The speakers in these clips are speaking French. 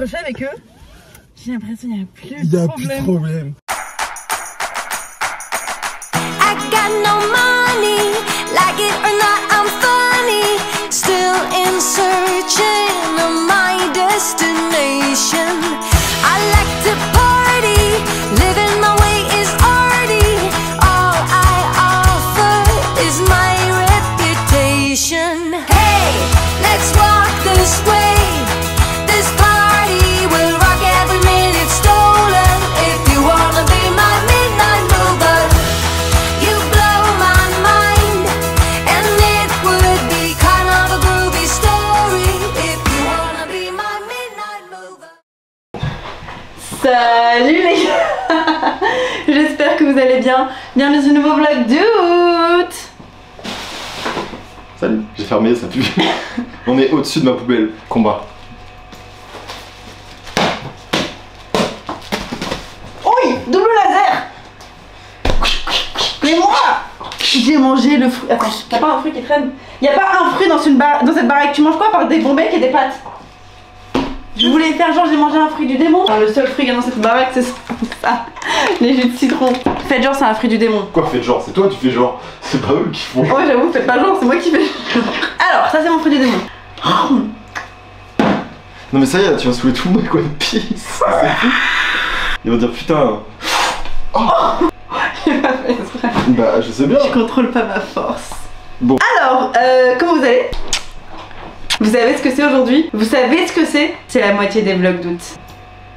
quand je suis avec eux, j'ai l'impression qu'il n'y a plus Il n'y a plus de problème. I got no money, like it or not, I'm funny. Still in searching of my destination. I like to party, living my way is arty. All I offer is my reputation. Hey, let's walk this way. This party will rock every minute stolen. If you wanna be my midnight mover, you blow my mind. And it would be kind of a groovy story. If you wanna be my midnight mover. Salut les gars. J'espère que vous allez bien. Bienvenue dans ce nouveau vlog d'août. Salut, j'ai fermé, ça pue. On est au-dessus de ma poubelle. Combat. Oui, double laser. Mais moi, j'ai mangé le fruit. Attends, y'a pas un fruit qui traîne. Y'a pas un fruit dans cette baraque. Tu manges quoi par des bons becs et des pâtes? Je voulais faire genre j'ai mangé un fruit du démon. Enfin, le seul fruit qu'il y a dans cette baraque c'est ça. Les jus de citron. Faites genre c'est un fruit du démon. Quoi, faites genre? C'est toi qui fais genre. C'est pas eux qui font. Ouais j'avoue, faites pas genre, c'est moi qui fais genre. Alors, ça c'est mon fruit du démon. Non mais ça y est, tu vas saouler tout le monde avec One Piece. Ils vont dire putain. J'ai pas fait exprès. Bah je sais bien. Je contrôle pas ma force. Bon. Alors, comment vous allez? Vous savez ce que c'est aujourd'hui? Vous savez ce que c'est? C'est la moitié des vlogs d'août.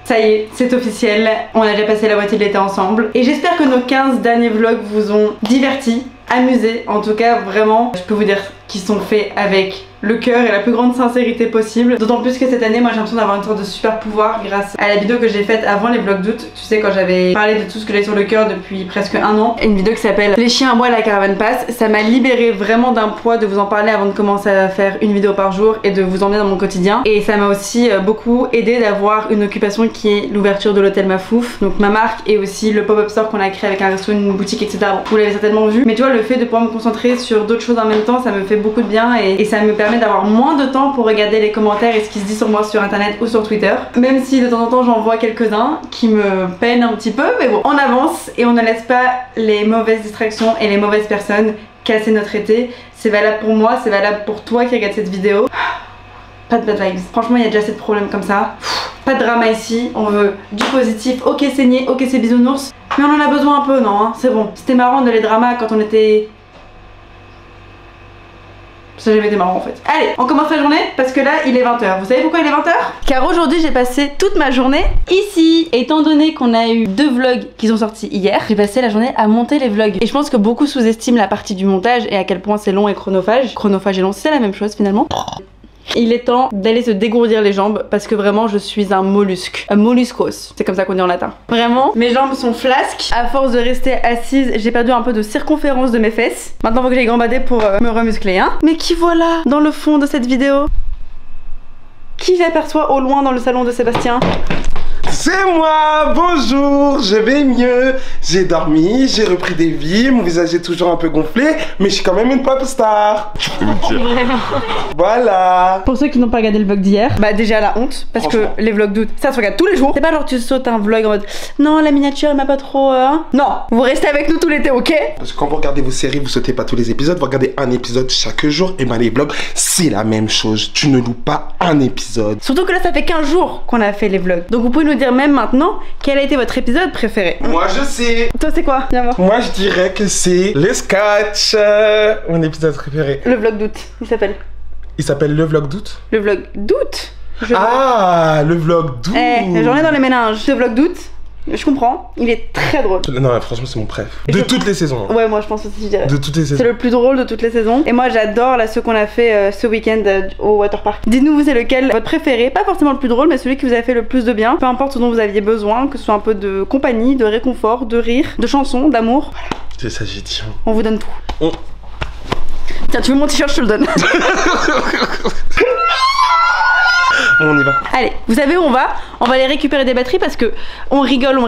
Ça y est, c'est officiel, on a déjà passé la moitié de l'été ensemble. Et j'espère que nos 15 derniers vlogs vous ont divertis, amusés. En tout cas, vraiment, je peux vous dire qu'ils sont faits avec le cœur et la plus grande sincérité possible. D'autant plus que cette année, moi j'ai l'impression d'avoir une sorte de super pouvoir grâce à la vidéo que j'ai faite avant les vlogs d'août. Tu sais, quand j'avais parlé de tout ce que j'avais sur le cœur depuis presque un an. Une vidéo qui s'appelle Les chiens à moi, la caravane passe. Ça m'a libéré vraiment d'un poids de vous en parler avant de commencer à faire une vidéo par jour et de vous emmener dans mon quotidien. Et ça m'a aussi beaucoup aidé d'avoir une occupation qui est l'ouverture de l'hôtel Mafouf. Donc ma marque et aussi le pop-up store qu'on a créé avec un resto, une boutique, etc. Bon, vous l'avez certainement vu. Mais tu vois, le fait de pouvoir me concentrer sur d'autres choses en même temps, ça me fait beaucoup de bien et ça me permet d'avoir moins de temps pour regarder les commentaires et ce qui se dit sur moi sur internet ou sur Twitter. Même si de temps en temps j'en vois quelques-uns qui me peinent un petit peu, mais bon, on avance et on ne laisse pas les mauvaises distractions et les mauvaises personnes casser notre été. C'est valable pour moi, c'est valable pour toi qui regarde cette vidéo. Pas de bad vibes. Franchement, il y a déjà assez de problèmes comme ça. Pas de drama ici, on veut du positif. Ok, saigner, ok, c'est bisounours. Mais on en a besoin un peu, non hein, c'est bon. C'était marrant de les dramas quand on était... Ça n'a jamais été marrant en fait. Allez, on commence la journée parce que là il est 20h. Vous savez pourquoi il est 20h? Car aujourd'hui j'ai passé toute ma journée ici. Étant donné qu'on a eu 2 vlogs qui sont sortis hier, j'ai passé la journée à monter les vlogs. Et je pense que beaucoup sous-estiment la partie du montage et à quel point c'est long et chronophage. Chronophage et long, c'est la même chose finalement. Il est temps d'aller se dégourdir les jambes parce que vraiment je suis un mollusque. Un molluscos, c'est comme ça qu'on dit en latin. Vraiment, mes jambes sont flasques. À force de rester assise, j'ai perdu un peu de circonférence de mes fesses. Maintenant faut que j'aille gambader pour me remuscler hein. Mais qui voilà dans le fond de cette vidéo? Qui j'aperçois au loin dans le salon de Sébastien? C'est moi, bonjour, je vais mieux, j'ai dormi, j'ai repris des vies, mon visage est toujours un peu gonflé, mais je suis quand même une pop star. Vraiment. Voilà. Pour ceux qui n'ont pas regardé le vlog d'hier, bah déjà la honte, parce que les vlogs d'août, ça se regarde tous les jours. C'est pas genre tu sautes un vlog en mode non la miniature elle m'a pas trop... hein. Non, vous restez avec nous tout l'été, ok? Parce que quand vous regardez vos séries, vous sautez pas tous les épisodes, vous regardez un épisode chaque jour, et ben les vlogs, c'est la même chose, tu ne loues pas un épisode. Surtout que là ça fait 15 jours qu'on a fait les vlogs, donc vous pouvez nous dire même maintenant quel a été votre épisode préféré. Moi je sais. Toi c'est quoi? Viens voir. Moi je dirais que c'est le sketch, mon épisode préféré. Le vlog d'août, il s'appelle. Il s'appelle le vlog d'août. Le vlog d'août. Ah, le vlog d'août. Eh, la journée dans les méninges. Ce vlog d'août, je comprends, il est très drôle. Non, franchement, c'est mon préf. De toutes les saisons. Ouais, moi je pense aussi, je dirais. De toutes les saisons. C'est le plus drôle de toutes les saisons. Et moi j'adore là ceux qu'on a fait ce week-end au waterpark. Dites-nous vous c'est lequel votre préféré, pas forcément le plus drôle, mais celui qui vous a fait le plus de bien. Peu importe ce dont vous aviez besoin, que ce soit un peu de compagnie, de réconfort, de rire, de chansons, d'amour. Voilà. C'est ça, j'ai dit. On vous donne tout. Tiens, tu veux mon t-shirt, je te le donne. on y va. Allez, vous savez où on va? On va aller récupérer des batteries parce que on rigole,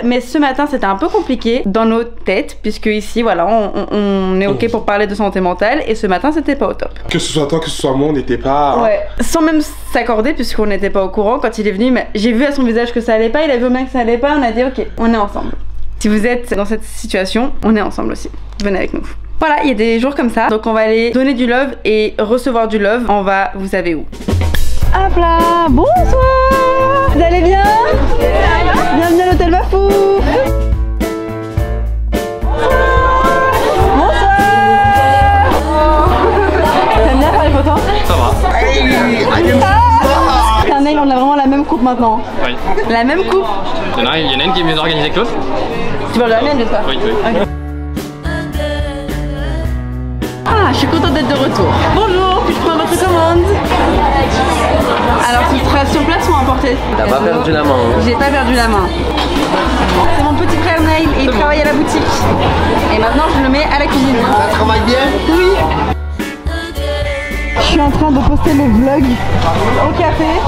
mais ce matin c'était un peu compliqué dans nos têtes, puisque ici, voilà, on est ok pour parler de santé mentale, et ce matin c'était pas au top. Que ce soit toi, que ce soit moi, on n'était pas... Ouais, sans même s'accorder, puisqu'on n'était pas au courant quand il est venu, mais j'ai vu à son visage que ça allait pas, il a vu au mien que ça allait pas, on a dit ok, on est ensemble. Si vous êtes dans cette situation, on est ensemble aussi. Venez avec nous. Voilà, il y a des jours comme ça, donc on va aller donner du love et recevoir du love. On va, vous savez où. Hop là, bonsoir. Vous allez bien? Bienvenue à l'hôtel Bafou. Bonsoir. T'aimes bien faire les photos? Ça va. Nail, on a vraiment la même coupe maintenant. Oui. La même coupe. Il y en a une qui est mieux organisée que l'autre. Tu veux la mienne, j'espère? Oui, oui. Okay. Ah, je suis contente d'être de retour. Bonjour, puis-je prendre votre commande? Alors, ce sera sur place ou emporté? T'as pas perdu la main. Hein. J'ai pas perdu la main. C'est mon petit frère Nail et il travaille à la boutique. Et maintenant, je le mets à la cuisine. Ça travaille bien? Oui. Je suis en train de poster le vlog au café.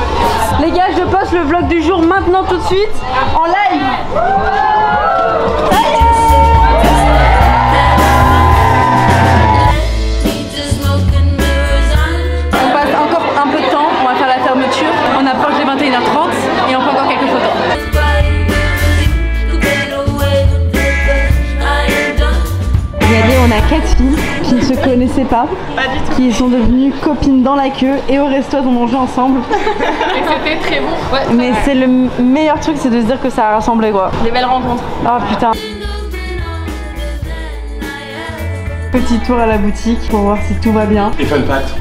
Les gars, je poste le vlog du jour maintenant tout de suite en live. Ça y est. On passe encore un peu de temps, on va faire la fermeture. On approche les 21h30 et on fait encore quelques photos. Regardez, on a 4 filles qui ne se connaissaient pas, qui sont devenues copines dans la queue et au resto elles ont mangé ensemble. Et c'était très bon. Ouais, mais c'est le meilleur truc, c'est de se dire que ça a rassemblé quoi. des belles rencontres. Oh putain. Petit tour à la boutique pour voir si tout va bien. Et fun fact,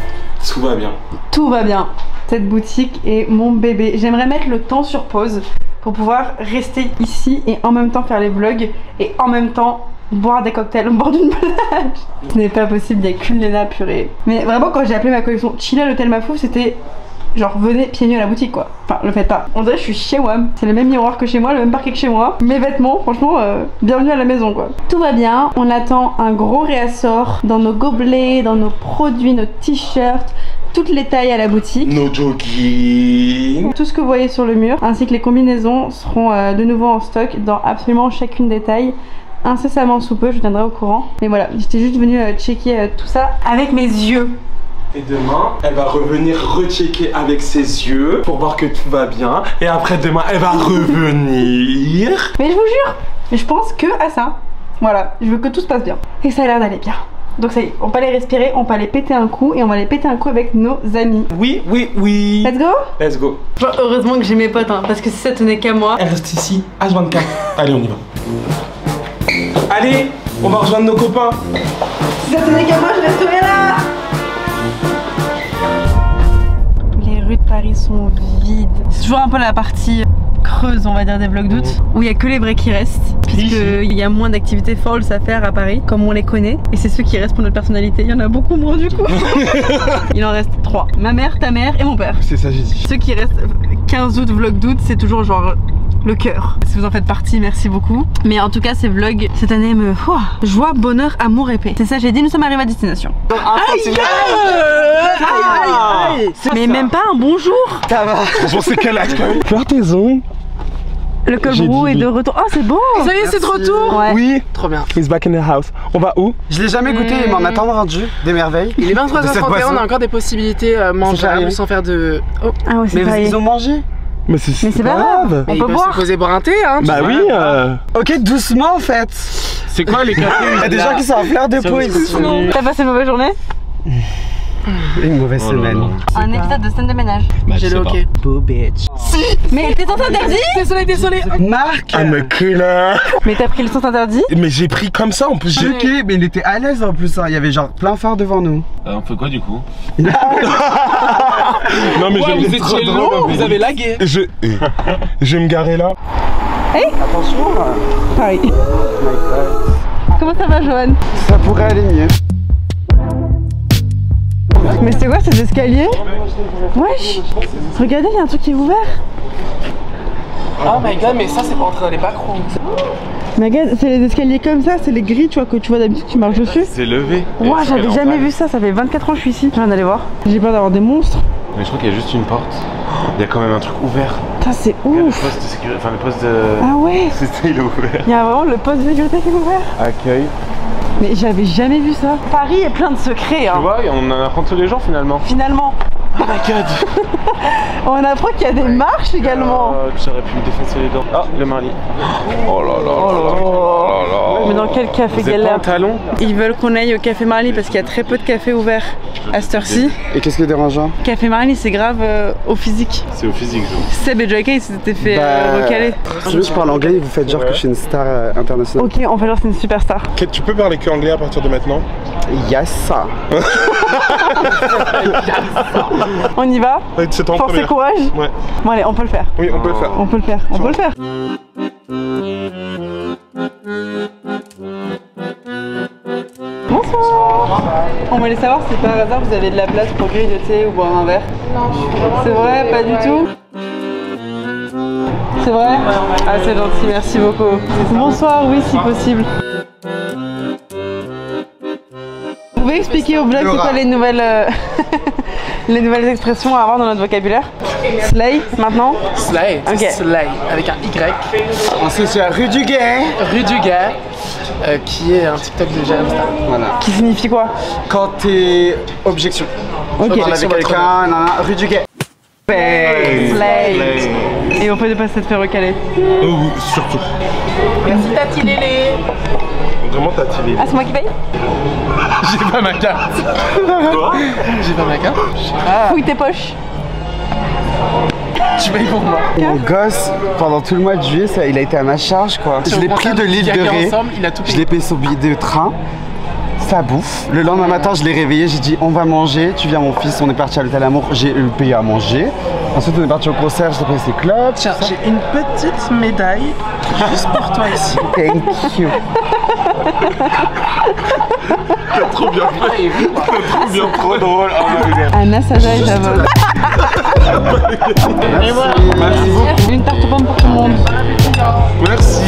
tout va bien. Tout va bien. Cette boutique est mon bébé. J'aimerais mettre le temps sur pause pour pouvoir rester ici et en même temps faire les vlogs et en même temps boire des cocktails au bord d'une plage. Ce n'est pas possible, il n'y a qu'une Léna purée. Mais vraiment, quand j'ai appelé ma collection Chill à l'hôtel Mafou, c'était genre venez pieds nus à la boutique quoi. Enfin, le faites pas. On dirait que je suis chez WAM. C'est le même miroir que chez moi, le même parquet que chez moi. Mes vêtements, franchement, bienvenue à la maison quoi. Tout va bien. On attend un gros réassort dans nos gobelets, dans nos produits, nos t-shirts. Toutes les tailles à la boutique. No jogging. Tout ce que vous voyez sur le mur, ainsi que les combinaisons seront de nouveau en stock dans absolument chacune des tailles. Incessamment sous peu, je viendrai au courant. Mais voilà, j'étais juste venue checker tout ça avec mes yeux. Et demain, elle va revenir rechecker avec ses yeux pour voir que tout va bien. Et après demain, elle va revenir. Mais je vous jure, je pense que à ça. Voilà, je veux que tout se passe bien. Et ça a l'air d'aller bien. Donc ça y est, on peut aller respirer, on peut aller péter un coup et on va aller péter un coup avec nos amis. Oui, oui, oui. Let's go. Let's go. Genre, heureusement que j'ai mes potes, hein, parce que si ça tenait qu'à moi. Elle reste ici, H24. Allez, on y va. Allez, on va rejoindre nos copains. Si ça tenait qu'à moi, je resterais là. Les rues de Paris sont vides. C'est toujours un peu la partie creuse, on va dire, des vlogs d'août, où il y a que les vrais qui restent, puisqu'il y a moins d'activités false à faire à Paris, comme on les connaît, et c'est ceux qui restent pour notre personnalité. Il y en a beaucoup moins du coup. Il en reste 3. Ma mère, ta mère et mon père. C'est ça, j'ai dit. Ceux qui restent 15 août, vlog d'août, c'est toujours genre le cœur. Si vous en faites partie, merci beaucoup. Mais en tout cas, ces vlogs, cette année me... joie, bonheur, amour et paix. C'est ça, j'ai dit, nous sommes arrivés à destination. Aïe, aïe. Mais même pas un bonjour. Ça va. Franchement, c'est quel acte quand même. Faire tes ongles. Le col roux est de retour. Oh, c'est bon. Ça y est, c'est de retour. Ouais. Oui. Trop bien. He's back in the house. On va où? Je l'ai jamais goûté, mais on m'a tant vendu des merveilles. Il est De cette 23h31, boisson. on a encore des possibilités mangeables férié. sans faire de... Oh. Ah ouais, c'est Mais pas ils ont mangé. Mais c'est pas grave. On Et peut il boire. se poser boire un thé, hein. Bah oui. Ok, doucement en fait. C'est quoi les cafés? Il y a des gens qui sont à fleur de peau ici. T'as passé une mauvaise journée? Une mauvaise semaine. Un épisode de scène de ménage. J'ai le ok. Beau bitch. Mais t'es sens interdit? Désolé. Marc. I'm a killer. Mais t'as pris le sens interdit? Mais j'ai pris comme ça en plus. Ok, mais il était à l'aise en plus, hein. Il y avait genre plein phare devant nous. On fait quoi du coup? Non mais Vous étiez long, vous avez lagué. je vais me garer là. Attention. Pareil. Comment ça va, Johan? Ça pourrait aller mieux. Mais c'est quoi ces escaliers? Wesh. Regardez, il y a un truc qui est ouvert. Oh my god, mais ça c'est pour entrer dans les backrooms. Mais regarde, c'est les escaliers comme ça, c'est les grilles, tu vois, que tu vois d'habitude, tu marches dessus. C'est levé. Ouah, j'avais jamais vu ça, ça fait 24 ans que je suis ici. Je viens d'aller voir. J'ai peur d'avoir des monstres. Mais je crois qu'il y a juste une porte. Il y a quand même un truc ouvert. Putain, c'est Il y a le ouf. poste de sécurité, enfin le poste de... Ah ouais. C'est ça, il est ouvert. Il y a vraiment le poste de sécurité qui est ouvert. Accueil. Mais j'avais jamais vu ça. Paris est plein de secrets. Hein. Tu vois, on en apprend tous les jours finalement. Finalement. Oh my god. On apprend qu'il y a des marches également. J'aurais pu me défoncer les dents. Ah, le Marly. Oh là là là là. Mais dans quel café Vous êtes pas en talon? Ils veulent qu'on aille au Café Marly parce qu'il y a très peu de cafés ouverts à cette heure-ci. Et qu'est-ce qui est dérangeant? Café Marly, c'est grave au physique. C'est au physique, je. Seb et Joyka, ils s'étaient fait recaler. Si tu veux, je parle anglais et vous faites genre que je suis une star internationale. Ok, on fait genre c'est une superstar. Ok, tu peux parler que anglais à partir de maintenant? Yes ça. On y va? Ouais, c'est en Force et première. courage. Ouais. Bon allez, on peut le faire. Oui, on peut le faire. On peut le faire. On peut le faire. Bonsoir. On voulait savoir si par hasard vous avez de la place pour grignoter ou boire un verre. Non. C'est vrai, pas du tout. C'est vrai? Ah c'est gentil, merci beaucoup. Bonsoir, oui si possible. Vous pouvez expliquer au blog c'est quoi les nouvelles les nouvelles expressions à avoir dans notre vocabulaire? Slay maintenant? Slay, Ok. Slay, avec un Y. Ensuite c'est la rue du Guet. Rue du Gars, qui est un TikTok de Jérém Star. Voilà. Qui signifie quoi? Quand t'es objection. Ok. Tu parles avec quelqu'un, rue du Guet. Slay. Et on peut ne pas se faire recaler. Oui, surtout. Merci Tati Lélé. Vraiment, t'as tiré. Ah c'est moi qui paye? J'ai pas ma carte. Quoi? J'ai pas ma carte. Fouille tes poches. Tu payes pour moi. Mon gosse, pendant tout le mois de juillet, il a été à ma charge quoi. Je l'ai pris de l'île de Ré. Ensemble, il a tout Je payé. l'ai payé son billet de train. Ça bouffe. Le lendemain matin, je l'ai réveillé, j'ai dit on va manger, tu viens mon fils, on est parti à l'hôtel Amour, j'ai payé à manger. Ensuite on est parti au concert, j'ai payé ses clubs. Tiens, j'ai une petite médaille juste pour toi ici. Thank you. T'as trop bien fait. T'as trop bien, trop drôle. Anna, Saja et Javol. Merci beaucoup. Une tarte aux pommes pour tout le monde. Merci.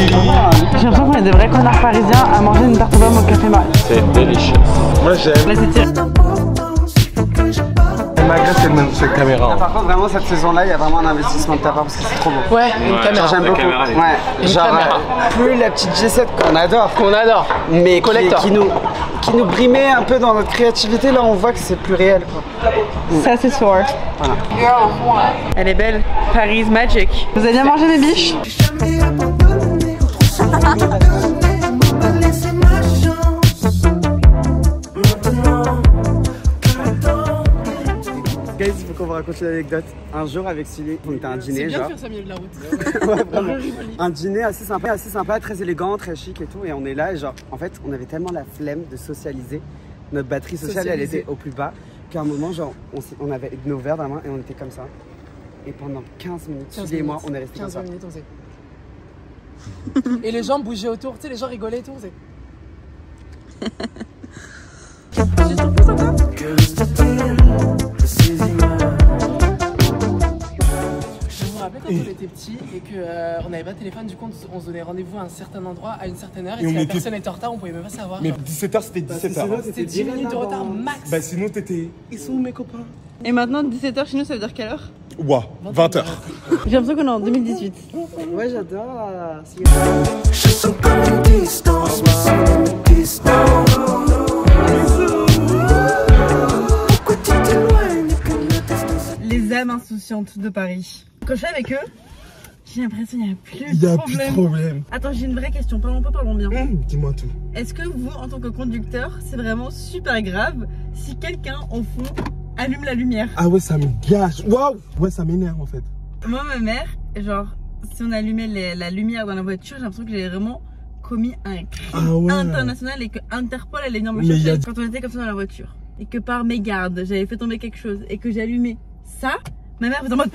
J'ai l'impression qu'on est des vrais connards parisiens à manger une tarte aux pommes au Café Marly. C'est délicieux. Moi j'aime. Là c'est tiré. Malgré cette caméra. Par contre, vraiment, cette saison-là, il y a vraiment un investissement de ta part parce que c'est trop beau. Ouais, une caméra. J'aime beaucoup. caméra, elle est Ouais, Une genre, caméra. plus la petite G7 qu'on adore, Qu'on adore. mais Collector. qui nous brimait un peu dans notre créativité, là on voit que c'est plus réel quoi. Ça c'est soir. Elle est belle. Paris Magic. Vous avez bien mangé mes biches? Guys, il faut qu'on vous raconte une anecdote. Un jour avec Sully, on était à un dîner, C'est bien de genre. faire ça au milieu de la route. Ouais, vraiment. Un dîner assez sympa, très élégant, très chic et tout. Et on est là, et genre, en fait, on avait tellement la flemme de socialiser. Notre batterie sociale, elle était au plus bas. Qu'à un moment, genre, on avait nos verres dans la main et on était comme ça. Et pendant 15 minutes, Sully et moi, on est restés comme 15 ça. minutes, on sait. Et les gens bougeaient autour, tu sais, les gens rigolaient et tout, on sait. J'ai trouvé sympa. Je me rappelle quand on était petits et qu'on n'avait pas de téléphone, du coup on se donnait rendez-vous à un certain endroit à une certaine heure et si la personne était en retard, on pouvait même pas savoir. Mais 17h c'était 17h. C'était 10 minutes de retard max. Bah sinon t'étais... Ils sont où mes copains? Et maintenant 17h chez nous ça veut dire quelle heure? Ouah, 20h. J'ai l'impression qu'on est en 2018. Ouais, j'adore. Les âmes insouciantes de Paris. Quand je suis avec eux, j'ai l'impression qu'il n'y a plus Il y de a plus de problème. problème. Attends, j'ai une vraie question, parlons peu, parlons bien. Dis-moi tout. Est-ce que vous, en tant que conducteur, c'est vraiment super grave si quelqu'un, au fond, allume la lumière? Ah ouais, ça me gâche. Waouh. Ouais, ça m'énerve en fait. Moi, ma mère, genre, si on allumait la lumière dans la voiture, j'ai l'impression que j'ai vraiment commis un crime Ah ouais. international et que Interpol allait venir me Mais chercher y a- quand on était comme ça dans la voiture. Et que par mégarde, j'avais fait tomber quelque chose et que j'ai allumé ça, ma mère faisait en mode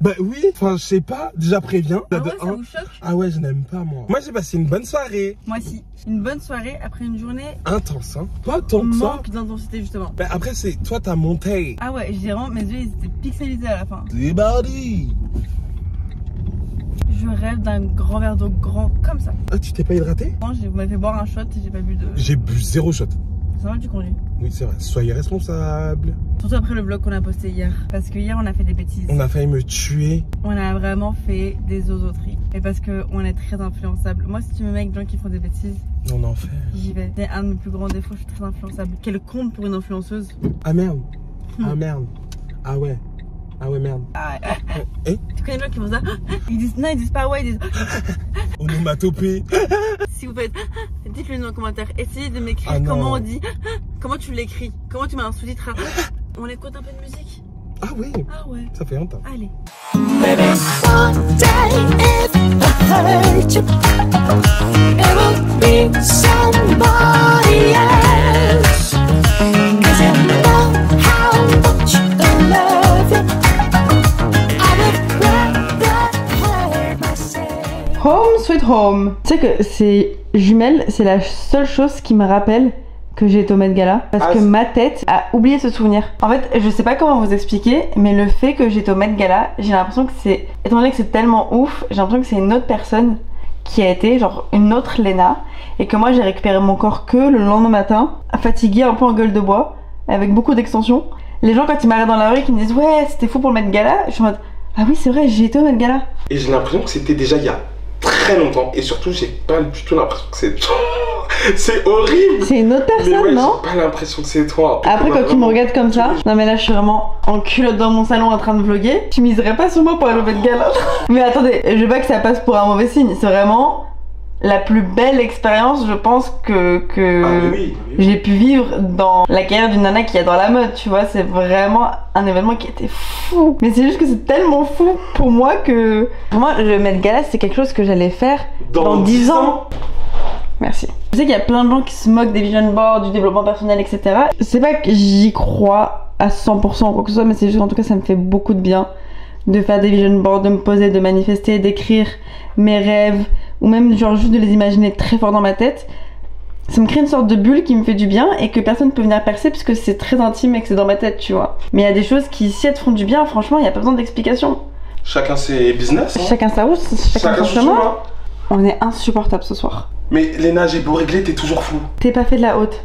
Bah oui, enfin je sais pas, déjà préviens. ah De ouais, ça un. vous choque? Ah ouais, je n'aime pas moi. Moi j'ai passé une bonne soirée. Moi si. Une bonne soirée après une journée Intense, hein. Pas tant que ça. manque d'intensité justement. Bah après c'est, toi t'as monté. Ah ouais, je dirais vraiment, mes yeux ils étaient pixelisés à la fin. C'est body. Je rêve d'un grand verre d'eau grand comme ça. Ah tu t'es pas hydraté? Vous m'avez fait boire un shot et j'ai pas bu de... J'ai bu 0 shot. Ça va, tu conduis? Oui, c'est vrai. Soyez responsable. Surtout après le vlog qu'on a posté hier. Parce que hier, on a fait des bêtises. On a failli me tuer. On a vraiment fait des osoteries. Et parce qu'on est très influençable. Moi, si tu me mets avec des gens qui font des bêtises, On en fait. j'y vais. C'est un de mes plus grands défauts, je suis très influençable. Quel compte pour une influenceuse. Ah merde. Ah merde. Ah ouais. Ah ouais, merde. Ah, Eh? tu connais les gens qui font ça? Ils disent non, ils disent pas ouais, ils disent. Onomatopée. Si vous faites, dites-le nous en commentaire. Essayez de m'écrire Ah non. comment on dit. Comment tu l'écris? Comment tu mets un sous-titre? On écoute un peu de musique? Ah oui. Ah ouais. Ça fait longtemps. Allez. One day if I hurt you, it will be somebody else. 'Cause you know how much I love you. I would rather hurt myself. Home Sweet Home. Tu sais que ces jumelles, c'est la seule chose qui me rappelle que j'ai été au Met Gala. Parce que ma tête a oublié ce souvenir. En fait, je sais pas comment vous expliquer, mais le fait que j'étais au Met Gala, j'ai l'impression que c'est... Étant donné que c'est tellement ouf, j'ai l'impression que c'est une autre personne qui a été, genre une autre Léna. Et que moi, j'ai récupéré mon corps que le lendemain matin, fatiguée, un peu en gueule de bois, avec beaucoup d'extensions. Les gens, quand ils m'arrêtent dans la rue, qui me disent « Ouais, c'était fou pour le Met Gala », je suis en mode « Ah oui, c'est vrai, j'ai été au Met Gala ». Et j'ai l'impression que c'était déjà il y a très longtemps. Et surtout, j'ai pas du tout l'impression que c'est toi. C'est horrible. C'est une autre personne, Mais ouais, non? j'ai pas l'impression que c'est toi. Après, quand tu me regardes comme ça, non mais là je suis vraiment en culotte dans mon salon en train de vlogger. Tu miserais pas sur moi pour aller au Met Gala. Mais attendez, je veux pas que ça passe pour un mauvais signe. C'est vraiment la plus belle expérience, je pense, que Ah, oui. j'ai pu vivre dans la carrière d'une nana qui adore la mode. Tu vois, c'est vraiment un événement qui était fou. Mais c'est juste que c'est tellement fou pour moi que... Pour moi, le Met Gala, c'est quelque chose que j'allais faire dans 10 ans. Merci. Je sais qu'il y a plein de gens qui se moquent des vision boards, du développement personnel, etc. C'est pas que j'y crois à 100% ou quoi que ce soit, mais c'est juste qu'en tout cas ça me fait beaucoup de bien de faire des vision boards, de me poser, de manifester, d'écrire mes rêves, ou même genre juste de les imaginer très fort dans ma tête. Ça me crée une sorte de bulle qui me fait du bien et que personne peut venir percer puisque c'est très intime et que c'est dans ma tête, tu vois. Mais il y a des choses qui, si elles te font du bien, franchement, il n'y a pas besoin d'explication. Chacun ses business. Hein. Chacun sa route, chacun son chemin. chemin. On est insupportable ce soir. Mais Léna, j'ai beau régler, t'es toujours fou. T'es pas fait de la haute.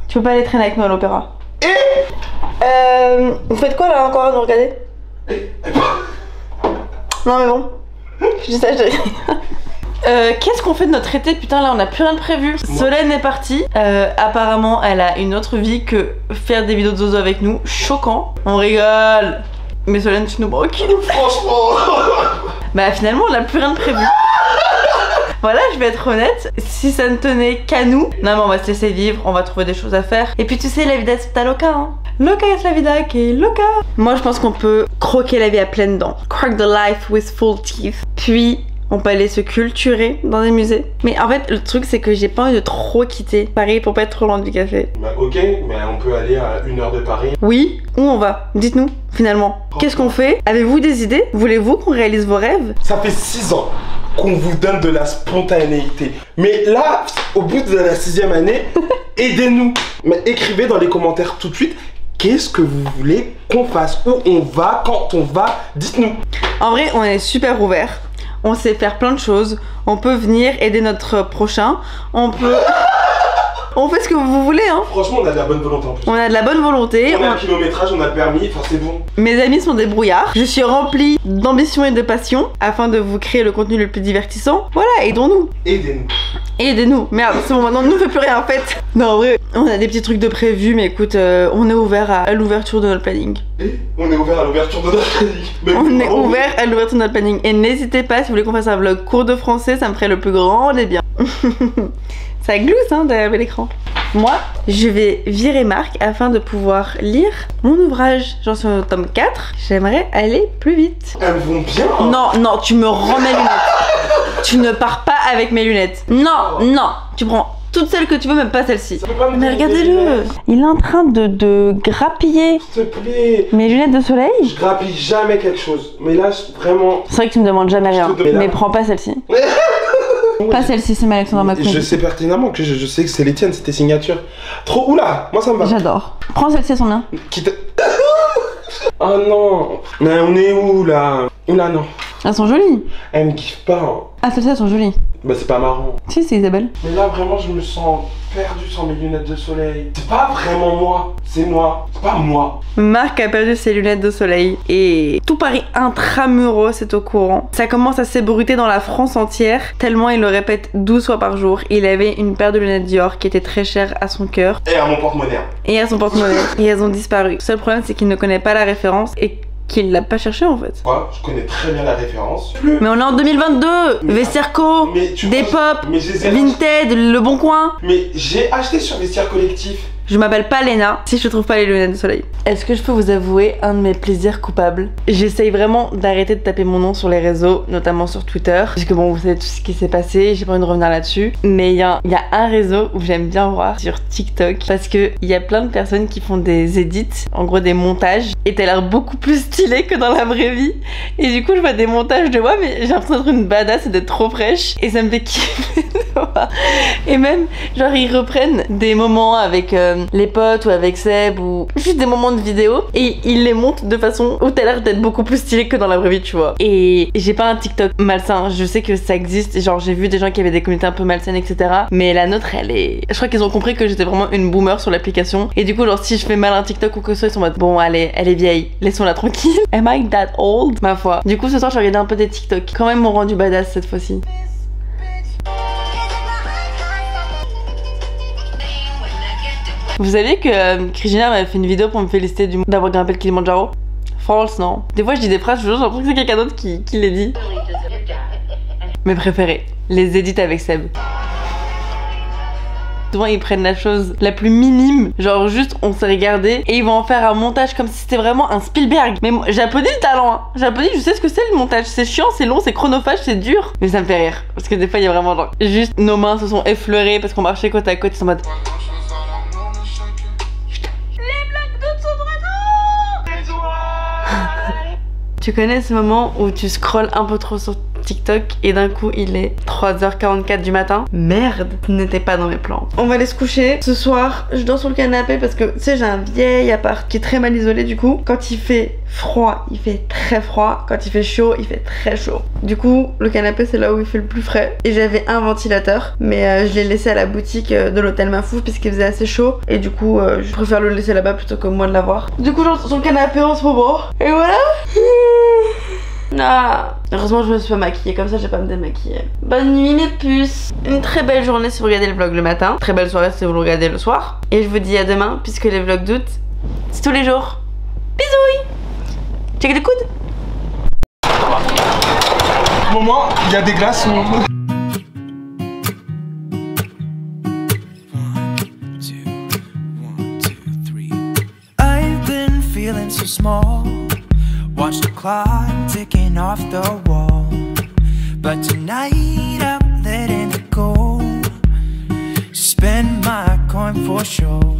Tu peux pas aller traîner avec nous à l'opéra. Vous faites quoi là encore à nous regarder? Non mais bon. Je dis ça, je dis rien. Qu'est-ce qu'on fait de notre été? Putain, là on a plus rien de prévu. Solène est partie. Apparemment, elle a une autre vie que faire des vidéos de zozo avec nous. Choquant. On rigole. Mais Solène, tu nous broques. Franchement. Bah finalement, on a plus rien de prévu. Voilà, je vais être honnête, si ça ne tenait qu'à nous, non mais on va se laisser vivre, on va trouver des choses à faire. Et puis tu sais, la vida c'est ta loca, hein. Loca es la vida que loca. Moi je pense qu'on peut croquer la vie à pleines dents. Crack the life with full teeth. Puis on peut aller se culturer dans des musées. Mais en fait, le truc c'est que j'ai pas envie de trop quitter Paris pour pas être trop loin du café. Bah ok, mais on peut aller à 1 heure de Paris. Oui, où on va? Dites-nous, finalement. Qu'est-ce qu'on fait? Avez-vous des idées? Voulez-vous qu'on réalise vos rêves? Ça fait 6 ans qu'on vous donne de la spontanéité. Mais là, au bout de la 6e année, aidez-nous. Mais écrivez dans les commentaires tout de suite qu'est-ce que vous voulez qu'on fasse, où on va, quand on va, dites-nous. En vrai, on est super ouverts. On sait faire plein de choses. On peut venir aider notre prochain. On peut... On fait ce que vous voulez, hein. Franchement, on a de la bonne volonté en plus. On a de la bonne volonté. On a le kilométrage, on a le permis, enfin c'est bon. Mes amis sont des brouillards. Je suis remplie d'ambition et de passion afin de vous créer le contenu le plus divertissant. Voilà, aidons-nous. Aidez-nous. Aidez-nous. Merde, c'est bon, maintenant on ne fait plus rien en fait. Non, en vrai, on a des petits trucs de prévu, mais écoute, on est ouvert à l'ouverture de notre planning. Et on est ouvert à l'ouverture de notre planning. Mais on est ouvert à l'ouverture de notre planning. Et n'hésitez pas, si vous voulez qu'on fasse un vlog cours de français, ça me ferait le plus grand des biens. Ça glousse hein derrière l'écran. Moi, je vais virer Marc afin de pouvoir lire mon ouvrage. J'en suis au tome 4. J'aimerais aller plus vite. Elles vont bien. Non, non, tu me rends mes lunettes. Tu ne pars pas avec mes lunettes. Non, non, tu prends toutes celles que tu veux, même pas celle-ci. Mais regardez-le. Il est en train de grappiller. S'il te plaît. Mes lunettes de soleil. Je grappille jamais quelque chose. Mais là, vraiment... C'est vrai que tu me demandes jamais rien. Mais prends pas celle-ci. Pas celle-ci, c'est Alexandra McQueen. Je sais pertinemment que je sais que c'est les tiennes, c'est tes signatures. Trop, oula, moi ça me va. J'adore. Prends celle-ci, elles sont bien. Oh non. Mais on est où là? Oula non. Elles sont jolies. Elle me kiffe pas. Hein. Ah, celles-ci, elles sont jolies. Bah, c'est pas marrant. Si, c'est Isabelle. Mais là, vraiment, je me sens perdu sans mes lunettes de soleil. C'est pas vraiment moi. C'est moi. C'est pas moi. Marc a perdu ses lunettes de soleil et tout Paris intramuros est au courant. Ça commence à s'ébruiter dans la France entière, tellement il le répète 12 fois par jour. Il avait une paire de lunettes Dior qui était très chère à son cœur. Et à mon porte-monnaie. Et à son porte-monnaie. Et elles ont disparu. Le seul problème, c'est qu'il ne connaît pas la référence et qu'il l'a pas cherché en fait. Ouais, je connais très bien la référence. Mais on est en 2022. Vestiaire Co, Depop, Vinted, Le Bon Coin. Mais j'ai acheté sur Vestiaire Collectif. Je m'appelle pas Léna si je trouve pas les lunettes de soleil. Est-ce que je peux vous avouer un de mes plaisirs coupables? J'essaye vraiment d'arrêter de taper mon nom sur les réseaux, notamment sur Twitter. Parce que bon, vous savez tout ce qui s'est passé, j'ai pas envie de revenir là-dessus. Mais il y a un réseau où j'aime bien voir, sur TikTok. Parce que il y a plein de personnes qui font des edits, en gros des montages. Et t'as l'air beaucoup plus stylé que dans la vraie vie. Et du coup, je vois des montages de moi, mais j'ai l'impression d'être une badass et d'être trop fraîche. Et ça me fait kiffer de voir. Et même, genre, ils reprennent des moments avec les potes ou avec Seb ou juste des moments de vidéo et ils les montent de façon où t'as l'air d'être beaucoup plus stylé que dans la vraie vie, tu vois. Et j'ai pas un TikTok malsain, je sais que ça existe, genre j'ai vu des gens qui avaient des communautés un peu malsaines, etc. Mais la nôtre, elle est... Je crois qu'ils ont compris que j'étais vraiment une boomer sur l'application. Et du coup, genre si je fais mal un TikTok ou que ce soit, ils sont en mode bon, allez, elle est vieille, laissons-la tranquille. Am I that old? Ma foi. Du coup, ce soir, j'ai regardé un peu des TikTok. Quand même, m'ont rendu badass cette fois-ci. Vous savez que Krishna m'avait fait une vidéo pour me féliciter d'avoir grimpé le Kilimanjaro? False, non? Des fois je dis des phrases, je vous jure, j'ai l'impression que c'est quelqu'un d'autre qui les dit. Mes préférés, les edits avec Seb. Souvent ils prennent la chose la plus minime, genre juste on s'est regardé et ils vont en faire un montage comme si c'était vraiment un Spielberg. Mais j'applaudis le talent, hein. J'applaudis, je sais ce que c'est le montage, c'est chiant, c'est long, c'est chronophage, c'est dur. Mais ça me fait rire, parce que des fois il y a vraiment genre juste nos mains se sont effleurées parce qu'on marchait côte à côte, ils sont en mode... Tu connais ce moment où tu scrolles un peu trop sur TikTok et d'un coup il est 3h44 du matin? Merde, ce n'était pas dans mes plans. On va aller se coucher. Ce soir, je dors sur le canapé parce que tu sais, j'ai un vieil appart qui est très mal isolé du coup. Quand il fait froid, il fait très froid. Quand il fait chaud, il fait très chaud. Du coup, le canapé c'est là où il fait le plus frais. Et j'avais un ventilateur, mais je l'ai laissé à la boutique de l'hôtel Mafou puisqu'il faisait assez chaud. Et du coup, je préfère le laisser là-bas plutôt que moi de l'avoir. Du coup, genre sur le canapé en ce moment. Et voilà. Ah, heureusement je me suis pas maquillée, comme ça j'ai pas à me démaquiller. Bonne nuit mes puces. Une très belle journée si vous regardez le vlog le matin. Très belle soirée si vous le regardez le soir. Et je vous dis à demain puisque les vlogs d'août c'est tous les jours. Bisous. Check le coude. Moment, il y a des glaçons. I've been feeling so small. Watch the clock ticking off the wall. But tonight I'm letting it go. Spend my coin for sure.